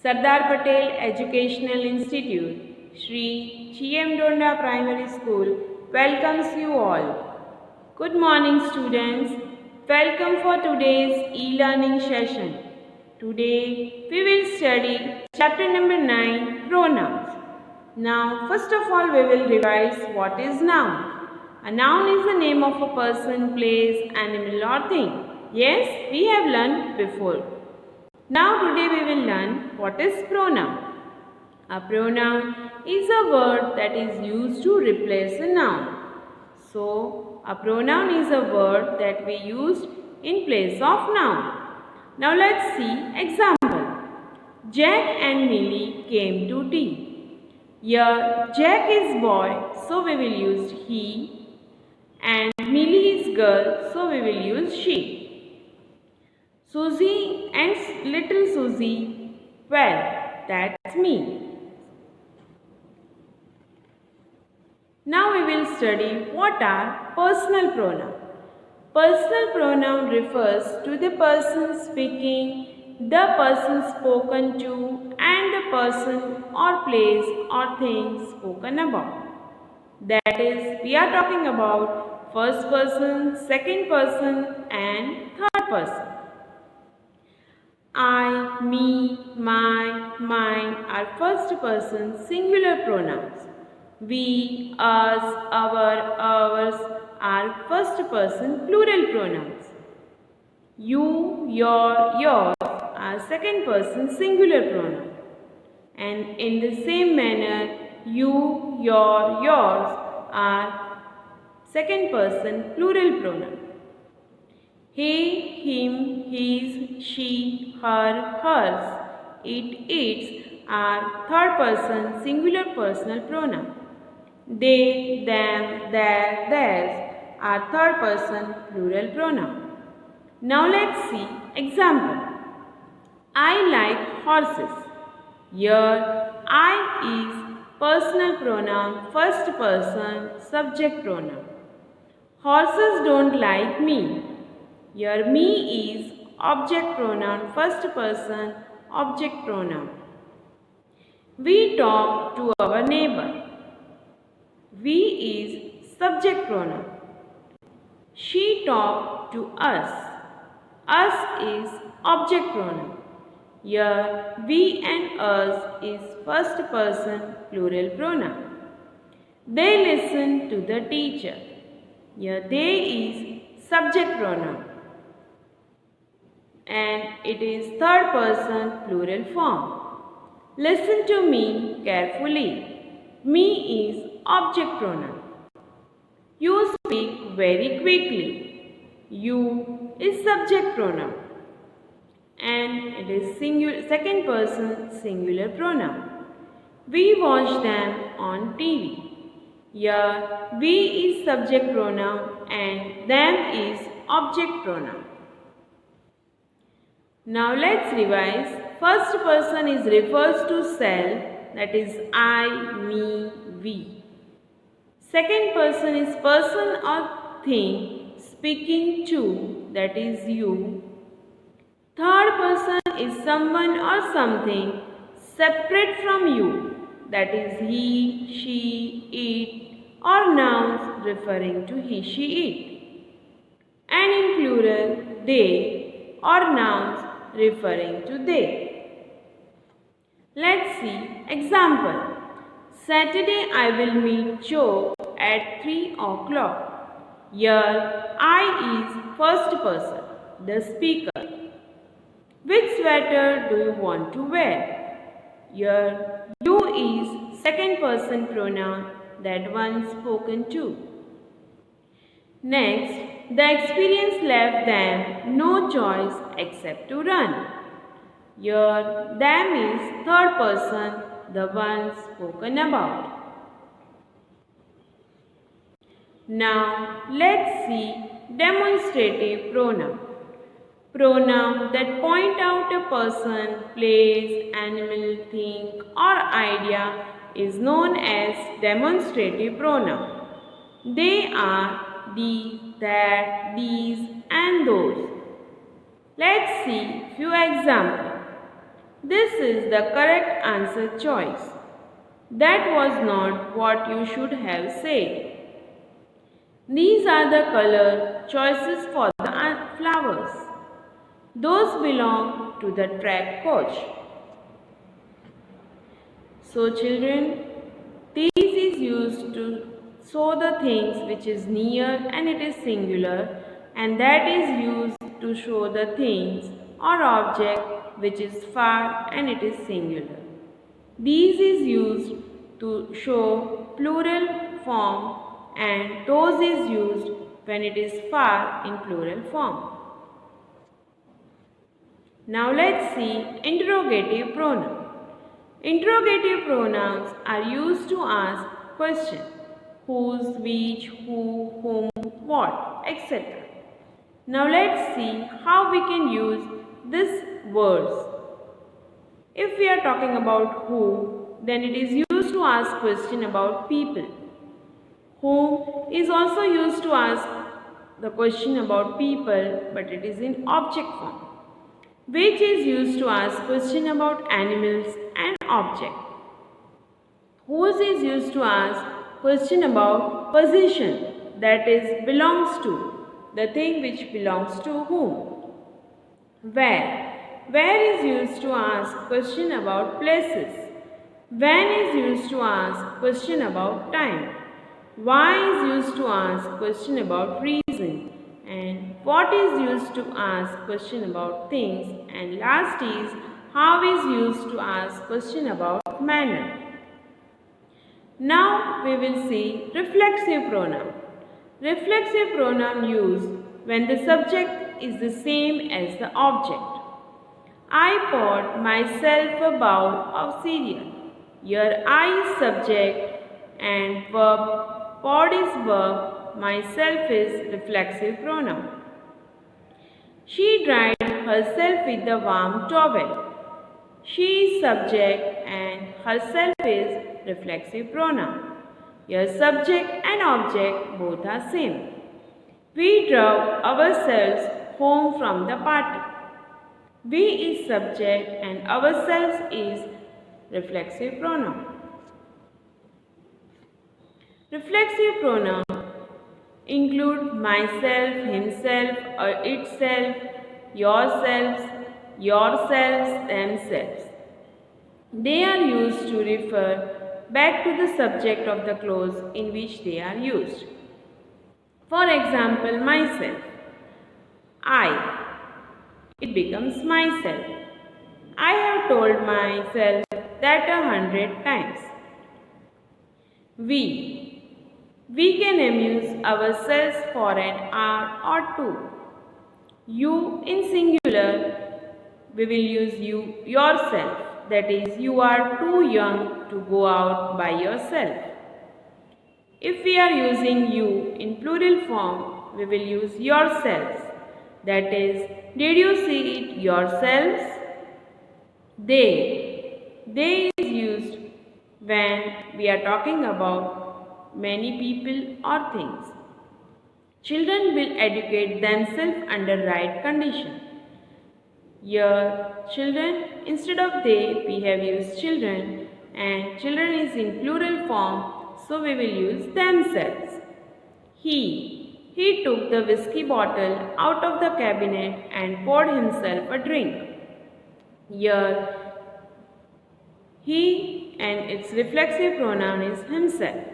Sardar Patel Educational Institute, Shri Chiemdonda Primary School welcomes you all. Good morning students. Welcome for today's e-learning session. Today we will study chapter number 9, Pronouns. Now first of all we will revise what is noun. A noun is the name of a person, place, animal or thing. Yes, we have learned before. Now today we will learn what is pronoun. A pronoun is a word that is used to replace a noun. So, a pronoun is a word that we use in place of noun. Now let's see example. Jack and Millie came to tea. Here Jack is boy, so we will use he, and Millie is girl, so we will use she. Susie and little Susie, well, that's me. Now we will study what are personal pronouns. Personal pronoun refers to the person speaking, the person spoken to, and the person or place or thing spoken about. That is, we are talking about first person, second person, and third person. I, me, my, mine are first person singular pronouns. We, us, our, ours are first person plural pronouns. You, your, yours are second person singular pronoun. And in the same manner, you, your, yours are second person plural pronoun. He, him, his, she, her, hers, it, its are third person singular personal pronoun. They, them, their, theirs are third person plural pronoun. Now let's see example. I like horses. Here I is personal pronoun first person subject pronoun. Horses don't like me. Here me is object pronoun first person object pronoun. We talk to our neighbor. We is subject pronoun. She talked to us. Us is object pronoun. Here we and us is first person plural pronoun. They listen to the teacher. Here they is subject pronoun. And it is third person plural form. Listen to me carefully. Me is object pronoun. You speak very quickly. You is subject pronoun. And it is second person singular pronoun. We watch them on TV. Here we is subject pronoun and them is object pronoun. Now let's revise. First person is refers to self, that is I, me, we. Second person is person or thing speaking to, that is you. Third person is someone or something separate from you, that is he, she, it, or nouns referring to he, she, it. And in plural, they, or nouns referring to they. Let's see example. Saturday I will meet Joe at 3 o'clock. Here I is first person, the speaker. Which sweater do you want to wear? Here you is second person pronoun, that one spoken to. Next, the experience left them no choice except to run. Here, them is third person, the one spoken about. Now, let's see demonstrative pronoun. Pronoun that point out a person, place, animal, thing or idea is known as demonstrative pronoun. They are these, that, these and those. Let's see few examples. This is the correct answer choice. That was not what you should have said. These are the color choices for the flowers. Those belong to the track coach. So children, these is used to show the things which is near and it is singular, and that is used to show the things or object which is far and it is singular. These is used to show plural form, and those is used when it is far in plural form. Now let's see interrogative pronoun. Interrogative pronouns are used to ask questions: whose, which, who, whom, what, etc. Now let's see how we can use these words. If we are talking about who, then it is used to ask question about people. Whom is also used to ask the question about people, but it is in object form. Which is used to ask question about animals and object. Whose is used to ask question about possession, that is belongs to, the thing which belongs to whom. Where is used to ask question about places. When is used to ask question about time. Why is used to ask question about reason, and what is used to ask question about things, and last is how is used to ask question about manner. Now we will see reflexive pronoun. Reflexive pronoun used when the subject is the same as the object. I poured myself a bowl of cereal. Here I is subject and verb, poured is verb, myself is reflexive pronoun. She dried herself with the warm towel. She is subject and herself is reflexive pronoun. Here subject and object both are same. We drove ourselves home from the party. We is subject and ourselves is reflexive pronoun. Reflexive pronoun include myself, himself, or itself, yourselves, themselves. They are used to refer back to the subject of the clause in which they are used. For example, myself. I. It becomes myself. I have told myself that 100 times. We can amuse ourselves for an hour or two. You in singular, we will use you yourself. That is, you are too young to go out by yourself. If we are using you in plural form, we will use yourselves. That is, did you see it yourselves? They is used when we are talking about many people or things. Children will educate themselves under right condition. Here, children, instead of they, we have used children, and children is in plural form, so we will use themselves. He took the whiskey bottle out of the cabinet and poured himself a drink. Here, he and its reflexive pronoun is himself.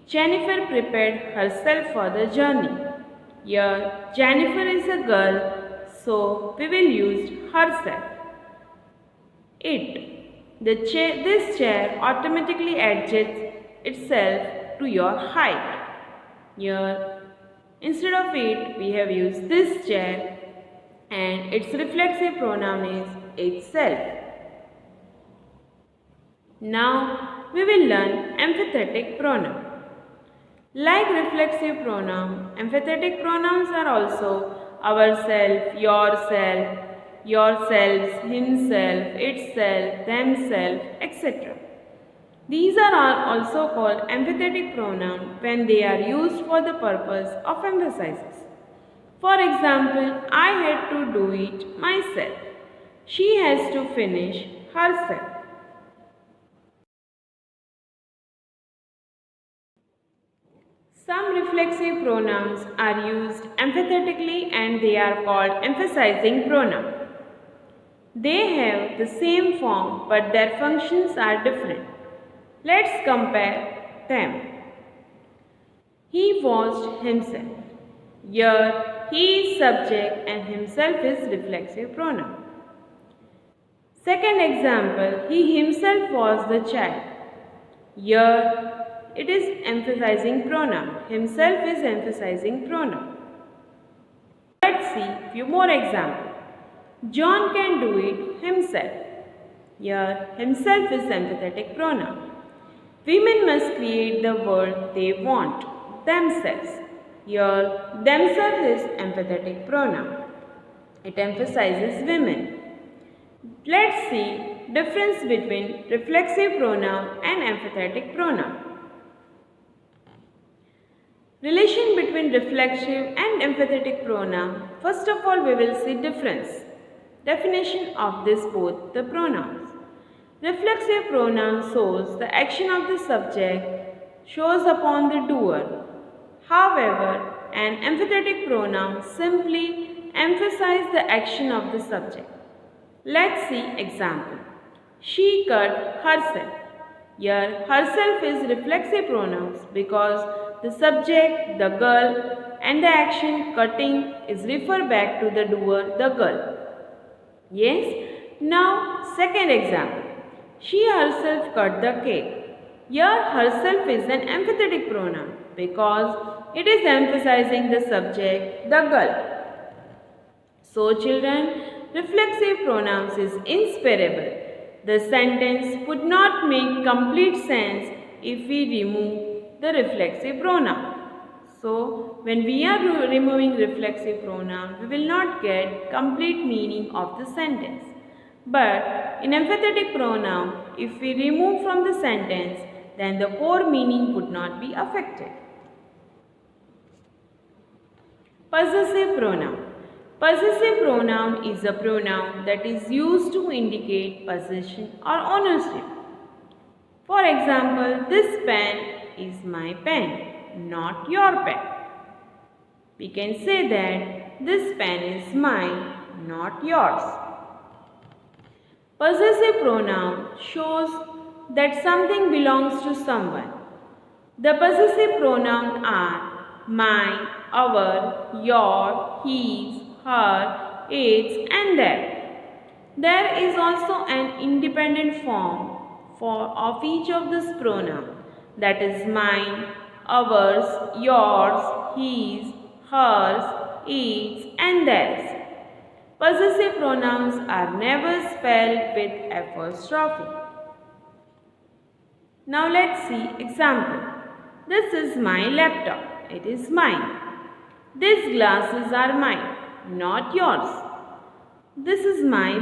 Jennifer prepared herself for the journey. Here, Jennifer is a girl, so we will use herself. This chair automatically adjusts itself to your height. Here, instead of it, we have used this chair, and its reflexive pronoun is itself. Now, we will learn empathetic pronoun. Like reflexive pronoun, empathetic pronouns are also ourself, yourself, yourselves, himself, itself, themselves, etc. These are also called empathetic pronouns when they are used for the purpose of emphasis. For example, I had to do it myself. She has to finish herself. Some reflexive pronouns are used emphatically and they are called emphasizing pronouns. They have the same form but their functions are different. Let's compare them. He washed himself. Here, he is subject and himself is reflexive pronoun. Second example, he himself was the child. Here, it is emphasizing pronoun. Himself is emphasizing pronoun. Let's see few more examples. John can do it himself. Here, himself is empathetic pronoun. Women must create the world they want themselves. Here, themselves is empathetic pronoun. It emphasizes women. Let's see difference between reflexive pronoun and empathetic pronoun. Relation between reflexive and empathetic pronoun. First of all, we will see difference. Definition of this both the pronouns. Reflexive pronoun shows the action of the subject shows upon the doer. However, an empathetic pronoun simply emphasizes the action of the subject. Let's see example. She cut herself. Here, herself is reflexive pronouns because the subject, the girl, and the action cutting is refer back to the doer, the girl. Yes? Now, second example. She herself cut the cake. Here, herself is an empathetic pronoun because it is emphasizing the subject, the girl. So, children, reflexive pronouns is inseparable. The sentence would not make complete sense if we remove the reflexive pronoun. So, when we are removing reflexive pronoun, we will not get complete meaning of the sentence. But in empathetic pronoun, if we remove from the sentence, then the core meaning would not be affected. Possessive pronoun. Possessive pronoun is a pronoun that is used to indicate possession or ownership. For example, this pen is my pen, not your pen. We can say that this pen is mine, not yours. Possessive pronoun shows that something belongs to someone. The possessive pronouns are mine, our, your, his, her, its, and their. There is also an independent form of each of these pronouns, that is mine, ours, yours, his, hers, its, and theirs. Possessive pronouns are never spelled with apostrophe. Now let's see example. This is my laptop. It is mine. These glasses are mine, not yours. This is my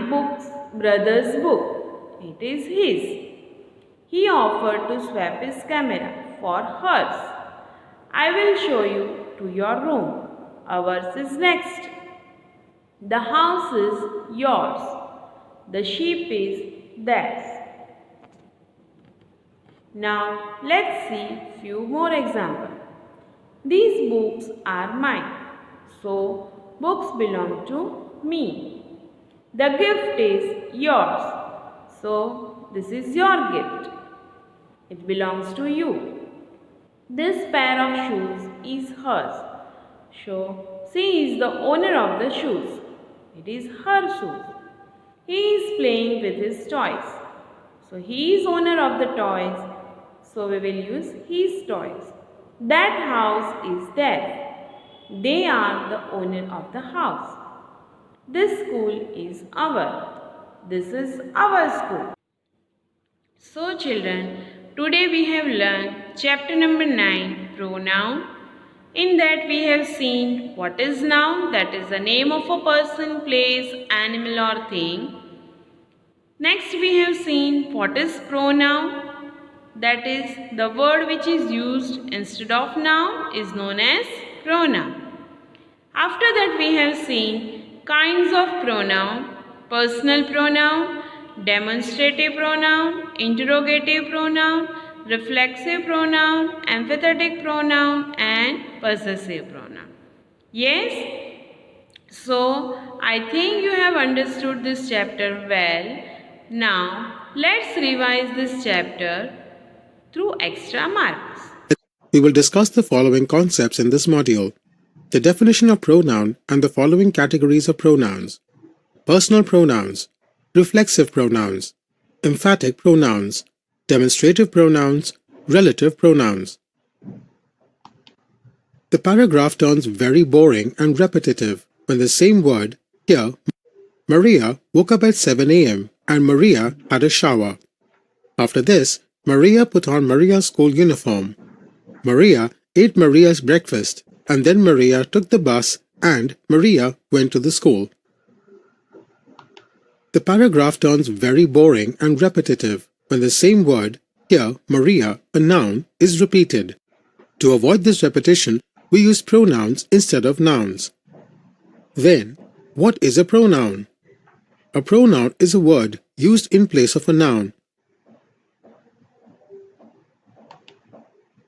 brother's book. It is his. He offered to swap his camera for hers. I will show you to your room. Ours is next. The house is yours. The sheep is theirs. Now let's see few more examples. These books are mine. So books belong to me. The gift is yours. So this is your gift. It belongs to you. This pair of shoes is hers. So she is the owner of the shoes. It is her shoes. He is playing with his toys. So he is owner of the toys. So we will use his toys. That house is theirs. They are the owner of the house. This school is our. This is our school. So children, today we have learned chapter number 9, pronoun. In that we have seen what is noun, that is the name of a person, place, animal or thing. Next we have seen what is pronoun, that is the word which is used instead of noun is known as pronoun. After that we have seen kinds of pronoun. personal pronoun, demonstrative pronoun, interrogative pronoun, reflexive pronoun, emphatic pronoun, and possessive pronoun. Yes? So, I think you have understood this chapter well. Now, let's revise this chapter through extra marks. We will discuss the following concepts in this module: the definition of pronoun and the following categories of pronouns: personal pronouns, reflexive pronouns, emphatic pronouns, demonstrative pronouns, relative pronouns. The paragraph turns very boring and repetitive when the same word, here, Maria woke up at 7 a.m. and Maria had a shower. After this, Maria put on Maria's school uniform. Maria ate Maria's breakfast, and then Maria took the bus and Maria went to the school. The paragraph turns very boring and repetitive when the same word, here Maria, a noun, is repeated. To avoid this repetition, we use pronouns instead of nouns. Then, what is a pronoun? A pronoun is a word used in place of a noun.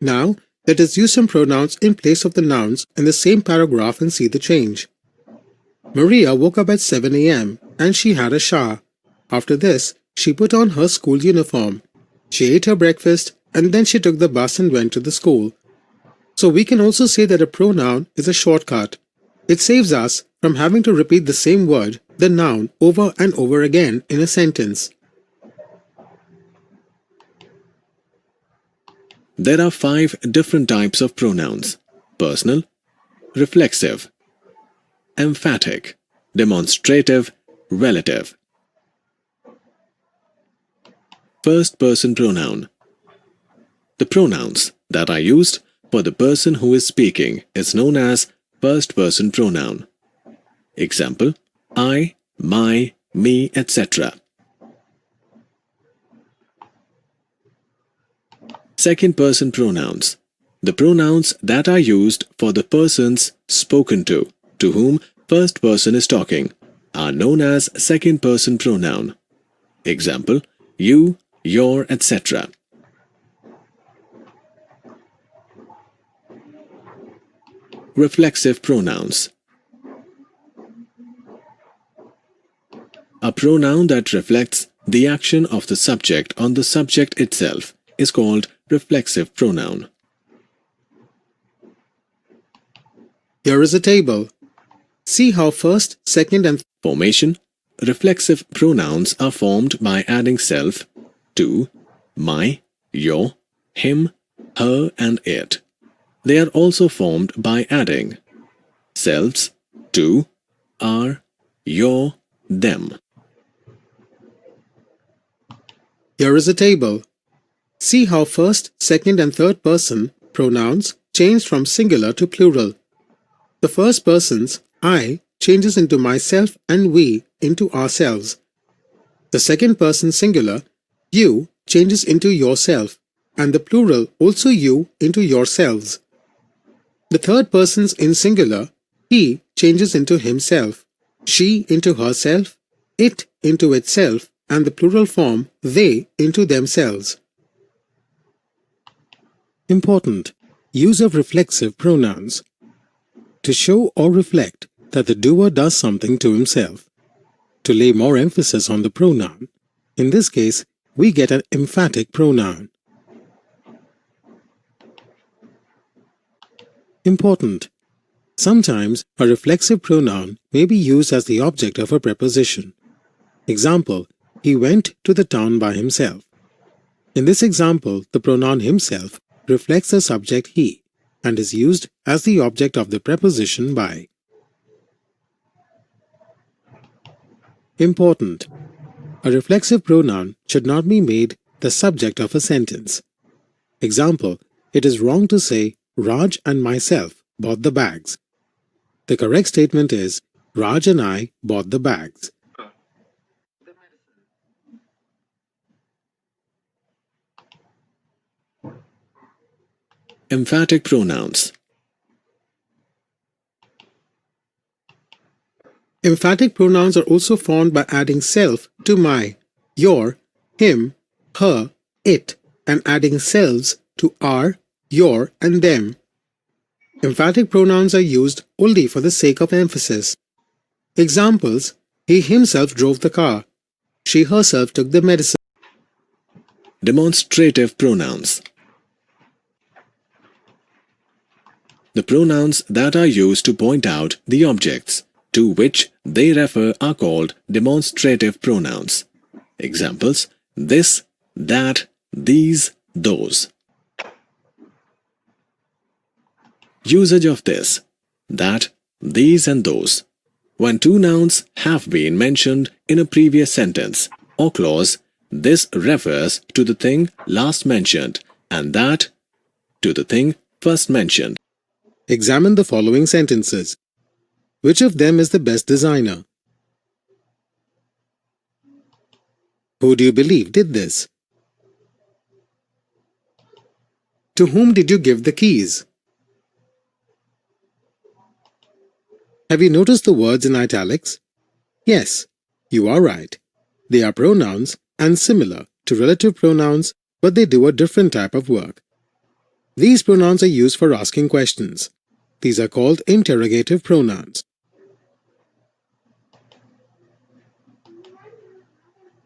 Now, let us use some pronouns in place of the nouns in the same paragraph and see the change. Maria woke up at 7 a.m. and she had a shower. After this, she put on her school uniform. She ate her breakfast and then she took the bus and went to the school. So we can also say that a pronoun is a shortcut. It saves us from having to repeat the same word, the noun, over and over again in a sentence. There are 5 different types of pronouns: personal, reflexive, emphatic, demonstrative, relative. First person pronoun. The pronouns that are used for the person who is speaking is known as first person pronoun. Example: I, my, me, etc. Second person pronouns. The pronouns that are used for the persons spoken to whom first person is talking, are known as second person pronoun. Example: you, your, etc. Reflexive pronouns. A pronoun that reflects the action of the subject on the subject itself is called reflexive pronoun. Here is a table. See how first, second and Formation. Reflexive pronouns are formed by adding self to my, your, him, her and it. They are also formed by adding selves to our, your, them. Here is a table. See how first, second and third person pronouns change from singular to plural. The first person's I changes into myself and we into ourselves. The second person singular, you, changes into yourself, and the plural also you into yourselves. The third person's in singular, he changes into himself, she into herself, it into itself, and the plural form they into themselves. Important. Use of reflexive pronouns. To show or reflect that the doer does something to himself. To lay more emphasis on the pronoun. In this case, we get an emphatic pronoun. Important. Sometimes a reflexive pronoun may be used as the object of a preposition. Example: he went to the town by himself. In this example, the pronoun himself reflects the subject he and is used as the object of the preposition by. Important. A reflexive pronoun should not be made the subject of a sentence. Example: it is wrong to say Raj and myself bought the bags. The correct statement is Raj and I bought the bags. Emphatic pronouns. Emphatic pronouns are also formed by adding self to my, your, him, her, it, and adding selves to our, your, and them. Emphatic pronouns are used only for the sake of emphasis. Examples: he himself drove the car. She herself took the medicine. Demonstrative pronouns. The pronouns that are used to point out the objects to which they refer are called demonstrative pronouns. Examples: this, that, these, those. Usage of this, that, these and those. When two nouns have been mentioned in a previous sentence or clause, this refers to the thing last mentioned and that to the thing first mentioned. Examine the following sentences. Which of them is the best designer? Who do you believe did this? To whom did you give the keys? Have you noticed the words in italics? Yes, you are right. They are pronouns and similar to relative pronouns, but they do a different type of work. These pronouns are used for asking questions. These are called interrogative pronouns.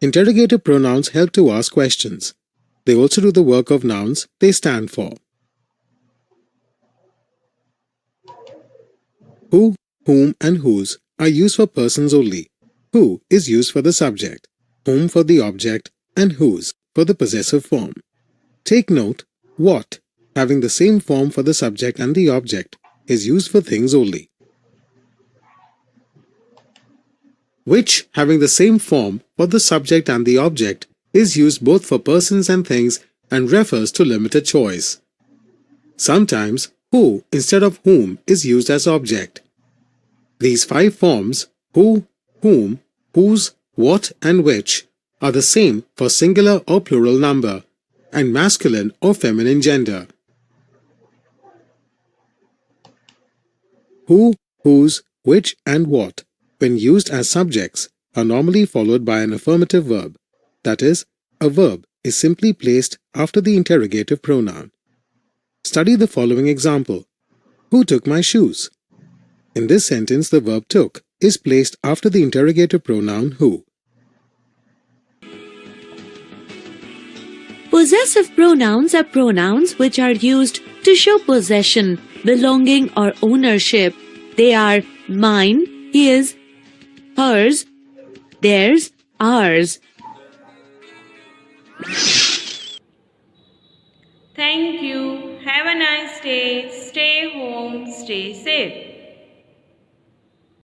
Interrogative pronouns help to ask questions. They also do the work of nouns they stand for. Who, whom, and whose are used for persons only. Who is used for the subject, whom for the object, and whose for the possessive form. Take note, what, having the same form for the subject and the object, is used for things only. Which, having the same form for the subject and the object, is used both for persons and things and refers to limited choice. Sometimes, who instead of whom is used as object. These five forms, who, whom, whose, what, and which, are the same for singular or plural number, and masculine or feminine gender. Who, whose, which, and what, when used as subjects, are normally followed by an affirmative verb. That is, a verb is simply placed after the interrogative pronoun. Study the following example. Who took my shoes? In this sentence, the verb took is placed after the interrogative pronoun who. Possessive pronouns are pronouns which are used to show possession, belonging, or ownership. They are mine, his, hers, theirs, ours. Thank you. Have a nice day. Stay home. Stay safe.